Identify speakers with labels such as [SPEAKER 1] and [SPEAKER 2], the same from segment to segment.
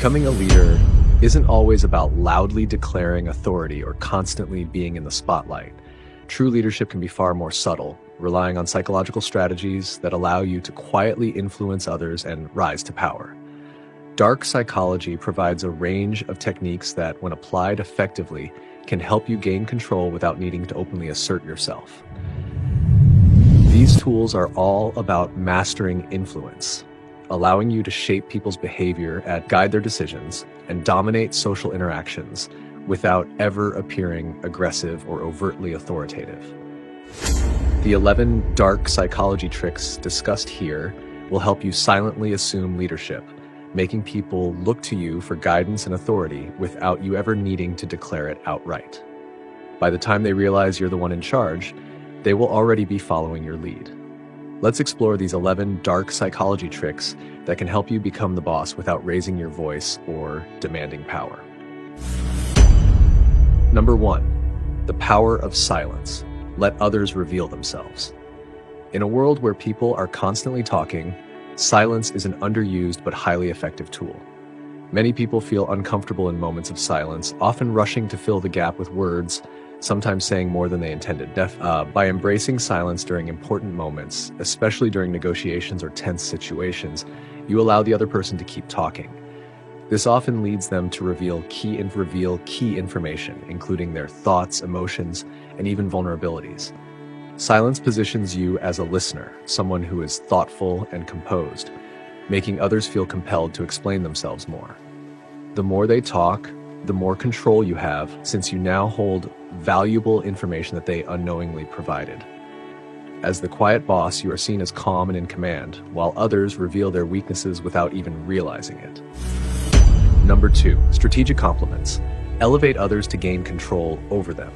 [SPEAKER 1] Becoming a leader isn't always about loudly declaring authority or constantly being in the spotlight. True leadership can be far more subtle, relying on psychological strategies that allow you to quietly influence others and rise to power. Dark psychology provides a range of techniques that, when applied effectively, can help you gain control without needing to openly assert yourself. These tools are all about mastering influence, allowing you to shape people's behavior and guide their decisions and dominate social interactions without ever appearing aggressive or overtly authoritative. The 11 dark psychology tricks discussed here will help you silently assume leadership, making people look to you for guidance and authority without you ever needing to declare it outright. By the time they realize you're the one in charge, they will already be following your lead. Let's explore these 11 dark psychology tricks that can help you become the boss without raising your voice or demanding power. Number 1, the power of silence. Let others reveal themselves. In a world where people are constantly talking, silence is an underused but highly effective tool. Many people feel uncomfortable in moments of silence, often rushing to fill the gap with words, sometimes saying more than they intended. By embracing silence during important moments, especially during negotiations or tense situations, you allow the other person to keep talking. This often leads them to reveal key information, including their thoughts, emotions, and even vulnerabilities. Silence positions you as a listener, someone who is thoughtful and composed, making others feel compelled to explain themselves more. The more they talk, the more control you have, since you now hold valuable information that they unknowingly provided. As the quiet boss, you are seen as calm and in command, while others reveal their weaknesses without even realizing it. Number 2, strategic compliments. Elevate others to gain control over them.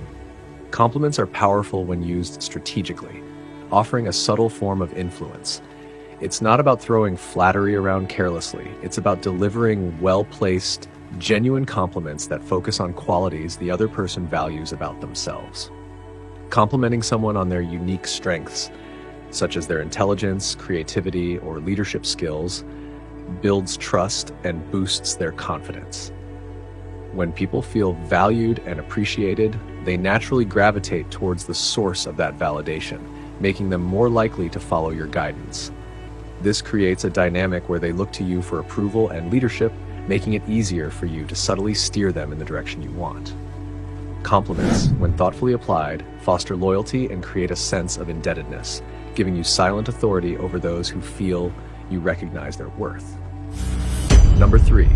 [SPEAKER 1] Compliments are powerful when used strategically, offering a subtle form of influence. It's not about throwing flattery around carelessly. It's about delivering well-placed, genuine compliments that focus on qualities the other person values about themselves. Complimenting someone on their unique strengths, such as their intelligence, creativity, or leadership skills, builds trust and boosts their confidence. When people feel valued and appreciated, they naturally gravitate towards the source of that validation, making them more likely to follow your guidance. This creates a dynamic where they look to you for approval and leadership, making it easier for you to subtly steer them in the direction you want. Compliments, when thoughtfully applied, foster loyalty and create a sense of indebtedness, giving you silent authority over those who feel you recognize their worth. Number 3,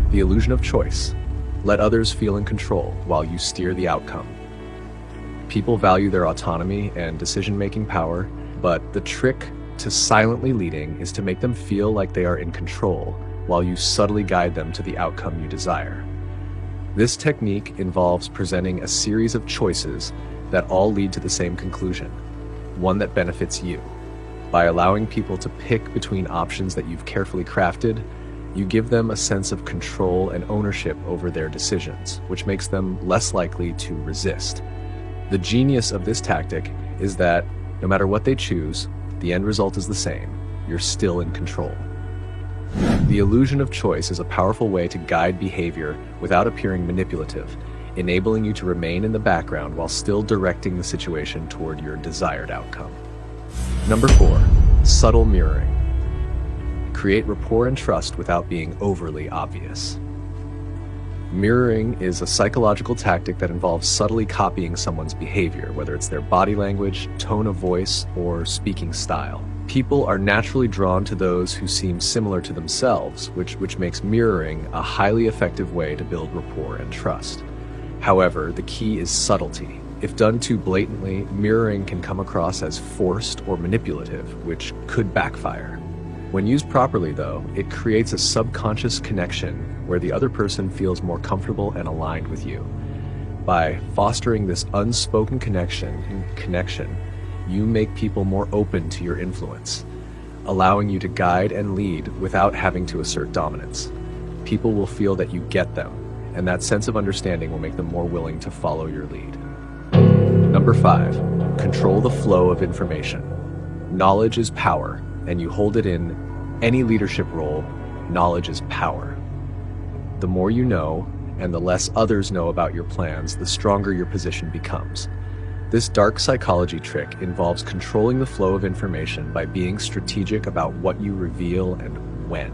[SPEAKER 1] the illusion of choice. Let others feel in control while you steer the outcome. People value their autonomy and decision-making power, but the trick to silently leading is to make them feel like they are in control while you subtly guide them to the outcome you desire. This technique involves presenting a series of choices that all lead to the same conclusion, one that benefits you. By allowing people to pick between options that you've carefully crafted, you give them a sense of control and ownership over their decisions, which makes them less likely to resist. The genius of this tactic is that no matter what they choose, the end result is the same. You're still in control. The illusion of choice is a powerful way to guide behavior without appearing manipulative, enabling you to remain in the background while still directing the situation toward your desired outcome. Number 4, subtle mirroring. Create rapport and trust without being overly obvious. Mirroring is a psychological tactic that involves subtly copying someone's behavior, whether it's their body language, tone of voice, or speaking style. People are naturally drawn to those who seem similar to themselves, which makes mirroring a highly effective way to build rapport and trust. However, the key is subtlety. If done too blatantly, mirroring can come across as forced or manipulative, which could backfire. When used properly, though, it creates a subconscious connection where the other person feels more comfortable and aligned with you. By fostering this unspoken connection, you make people more open to your influence, allowing you to guide and lead without having to assert dominance. People will feel that you get them, and that sense of understanding will make them more willing to follow your lead. Number 5, control the flow of information. Knowledge is power, and you hold it in any leadership role. Knowledge is power. The more you know, and the less others know about your plans, the stronger your position becomes. This dark psychology trick involves controlling the flow of information by being strategic about what you reveal and when.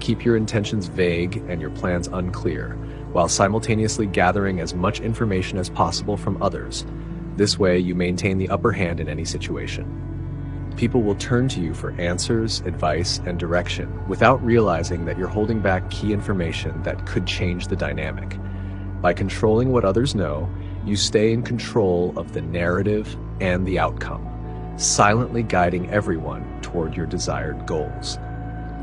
[SPEAKER 1] Keep your intentions vague and your plans unclear, while simultaneously gathering as much information as possible from others. This way, you maintain the upper hand in any situation. People will turn to you for answers, advice, and direction without realizing that you're holding back key information that could change the dynamic. By controlling what others know, you stay in control of the narrative and the outcome, silently guiding everyone toward your desired goals.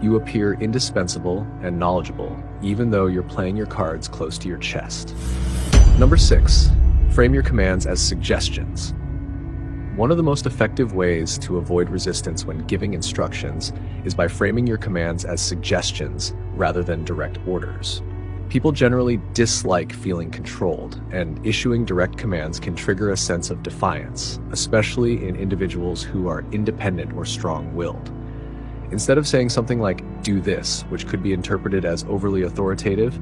[SPEAKER 1] You appear indispensable and knowledgeable, even though you're playing your cards close to your chest. Number 6, frame your commands as suggestions. One of the most effective ways to avoid resistance when giving instructions is by framing your commands as suggestions rather than direct orders. People generally dislike feeling controlled, and issuing direct commands can trigger a sense of defiance, especially in individuals who are independent or strong-willed. Instead of saying something like, "do this," which could be interpreted as overly authoritative,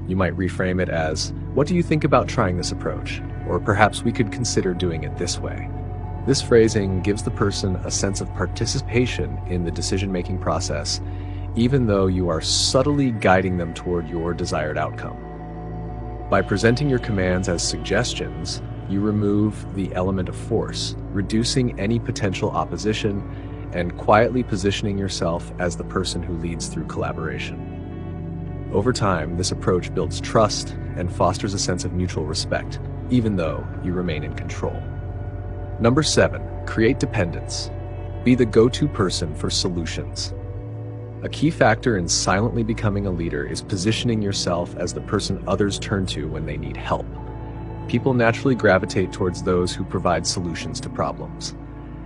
[SPEAKER 1] you might reframe it as, "What do you think about trying this approach?" Or perhaps we could consider doing it this way. This phrasing gives the person a sense of participation in the decision-making process, even though you are subtly guiding them toward your desired outcome. By presenting your commands as suggestions, you remove the element of force, reducing any potential opposition and quietly positioning yourself as the person who leads through collaboration. Over time, this approach builds trust and fosters a sense of mutual respect, even though you remain in control. Number 7, create dependence. Be the go-to person for solutions. A key factor in silently becoming a leader is positioning yourself as the person others turn to when they need help. People naturally gravitate towards those who provide solutions to problems.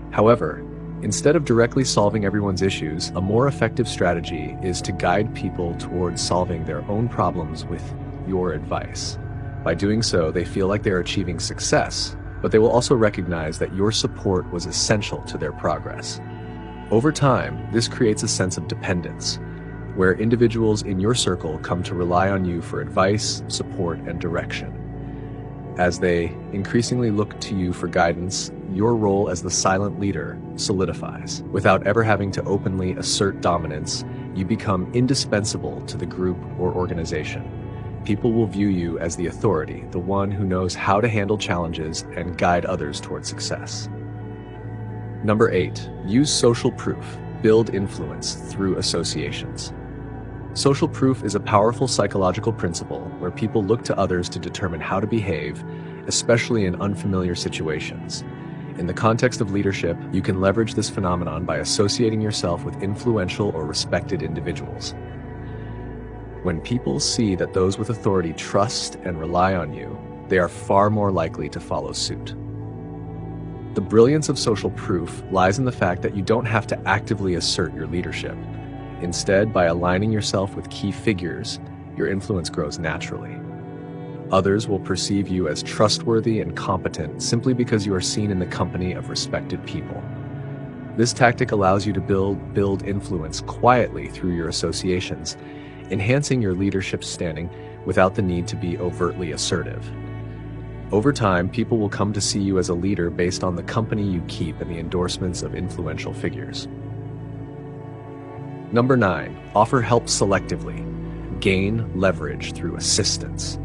[SPEAKER 1] However, instead of directly solving everyone's issues, a more effective strategy is to guide people towards solving their own problems with your advice. By doing so, they feel like they're achieving success, but they will also recognize that your support was essential to their progress. Over time, this creates a sense of dependence, where individuals in your circle come to rely on you for advice, support, and direction. As they increasingly look to you for guidance, your role as the silent leader solidifies. Without ever having to openly assert dominance, you become indispensable to the group or organization. People will view you as the authority, the one who knows how to handle challenges and guide others toward success. Number 8, use social proof. Build influence through associations. Social proof is a powerful psychological principle where people look to others to determine how to behave, especially in unfamiliar situations. In the context of leadership, you can leverage this phenomenon by associating yourself with influential or respected individuals. When people see that those with authority trust and rely on you, they are far more likely to follow suit. The brilliance of social proof lies in the fact that you don't have to actively assert your leadership. Instead, by aligning yourself with key figures, your influence grows naturally. Others will perceive you as trustworthy and competent simply because you are seen in the company of respected people. This tactic allows you to build influence quietly through your associations, enhancing your leadership standing without the need to be overtly assertive. Over time, people will come to see you as a leader based on the company you keep and the endorsements of influential figures. Number 9, offer help selectively. Gain leverage through assistance.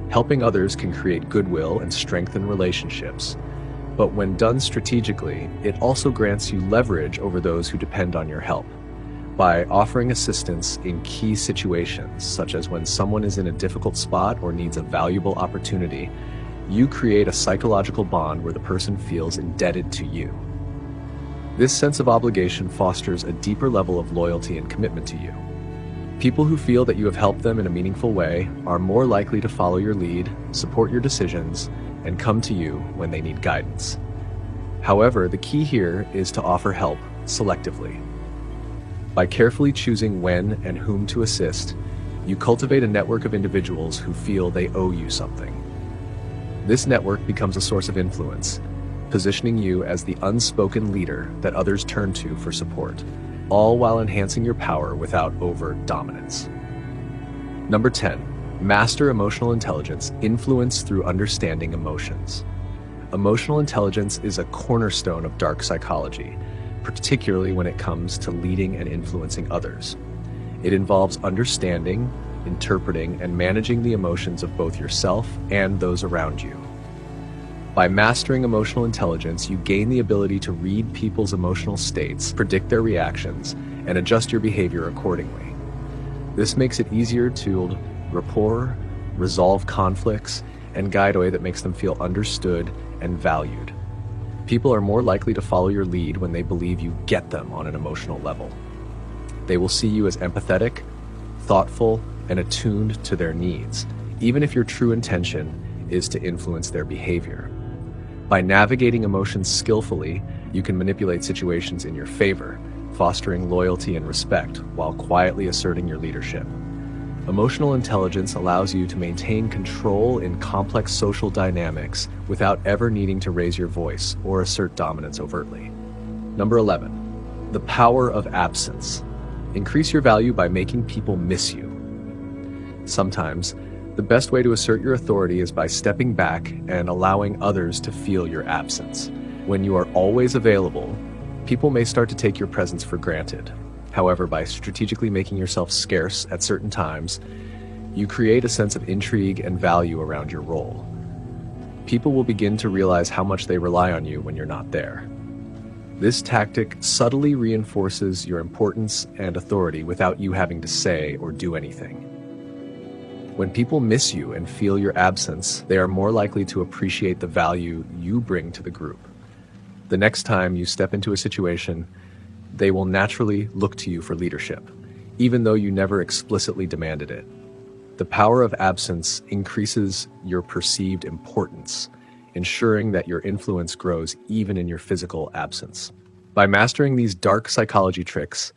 [SPEAKER 1] Helping others can create goodwill and strengthen relationships. But when done strategically, it also grants you leverage over those who depend on your help. By offering assistance in key situations, such as when someone is in a difficult spot or needs a valuable opportunity, you create a psychological bond where the person feels indebted to you. This sense of obligation fosters a deeper level of loyalty and commitment to you. People who feel that you have helped them in a meaningful way are more likely to follow your lead, support your decisions, and come to you when they need guidance. However, the key here is to offer help selectively. By carefully choosing when and whom to assist, you cultivate a network of individuals who feel they owe you something. This network becomes a source of influence, positioning you as the unspoken leader that others turn to for support, all while enhancing your power without overt dominance. Number 10, master emotional intelligence, influence through understanding emotions. Emotional intelligence is a cornerstone of dark psychology, particularly when it comes to leading and influencing others. It involves understanding, interpreting, and managing the emotions of both yourself and those around you. By mastering emotional intelligence, you gain the ability to read people's emotional states, predict their reactions, and adjust your behavior accordingly. This makes it easier to build rapport, resolve conflicts, and guide a way that makes them feel understood and valued. People are more likely to follow your lead when they believe you get them on an emotional level. They will see you as empathetic, thoughtful, and attuned to their needs, even if your true intention is to influence their behavior. By navigating emotions skillfully, you can manipulate situations in your favor, fostering loyalty and respect while quietly asserting your leadership. Emotional intelligence allows you to maintain control in complex social dynamics without ever needing to raise your voice or assert dominance overtly. Number 11, the power of absence. Increase your value by making people miss you. Sometimes, the best way to assert your authority is by stepping back and allowing others to feel your absence. When you are always available, people may start to take your presence for granted. However, by strategically making yourself scarce at certain times, you create a sense of intrigue and value around your role. People will begin to realize how much they rely on you when you're not there. This tactic subtly reinforces your importance and authority without you having to say or do anything. When people miss you and feel your absence, they are more likely to appreciate the value you bring to the group. The next time you step into a situation, they will naturally look to you for leadership, even though you never explicitly demanded it. The power of absence increases your perceived importance, ensuring that your influence grows even in your physical absence. By mastering these dark psychology tricks,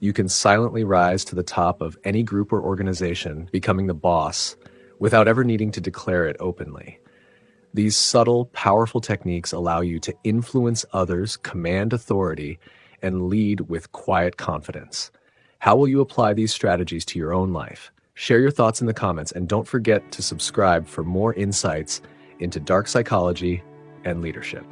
[SPEAKER 1] you can silently rise to the top of any group or organization, becoming the boss, without ever needing to declare it openly. These subtle, powerful techniques allow you to influence others, command authority, and lead with quiet confidence. How will you apply these strategies to your own life? Share your thoughts in the comments, and don't forget to subscribe for more insights into dark psychology and leadership.